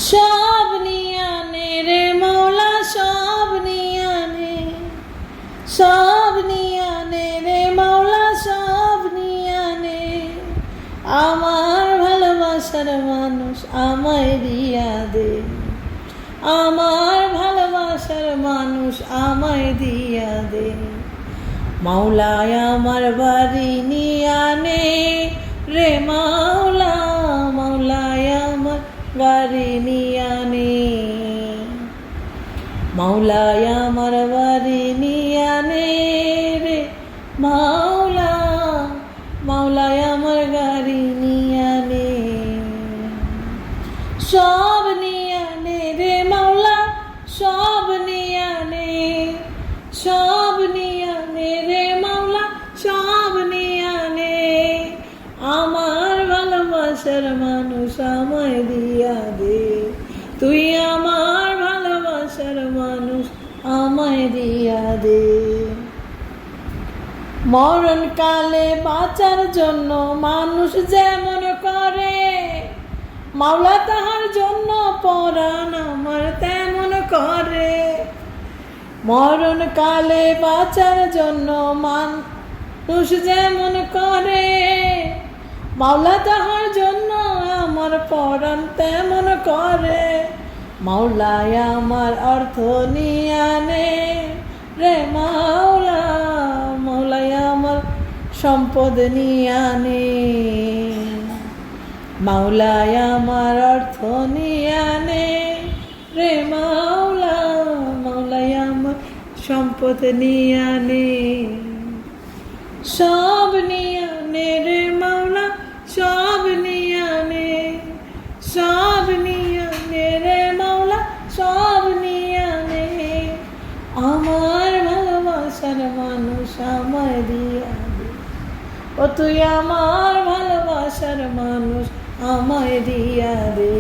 সব নিয়া নে রে মৌলা, সব নিয়া নে, সব নিয়া নে রে মৌলা, সব নিয়া নে। আমার ভালোবাসার মানুষ আমায় দিয়া দে, আমার ভালোবাসার মানুষ আমায় দিয়া দে। মাওলায় আমার বাড়ি নিয়া নে রে মাওলা, মাওলায় আমার বাড়ি নিয়া নে, মাওলায় আমার বাড়ি নিয়া নে রে মাওলা, মাওলায় আমার গাড়ি নিয়া নে। সব নিয়া নে রে মাওলা, সব নিয়া নে, সব নিয়া নে রে মাওলা, সব নিয়া নে। আমার ভালোবাসার মানুষ আমায় দিয়া দে, তুই আমার ভালোবাসার মানুষ আমায় দিয়া দে। মরণকালে বাঁচার জন্য মানুষ যেমন করে, মাওলা তাহার জন্য পরাণ আমার তেমন করে। মরণকালে বাঁচার জন্য মানুষ যেমন করে, মাওলা তাহার জন্য আমার পরাণ তেমন করে। মাওলায় আমার অর্থ নিয়া নে রে মাওলা, মাওলায় আমার সম্পদ নিয়া নে, মাওলায় আমার অর্থ নিয়া নে রে মাওলা, মাওলায় আমার সম্পদ নিয়া নে। সব নিয়া নে রে মাওলা, সব নিয়া নে, সব নিয়া নে রে মাওলা, সব নিয়া নে। আমার ভালোবাসার মানুষ আমায় দিয়া দে, ও তুই আমার ভালোবাসার মানুষ আমায় দিয়া দে।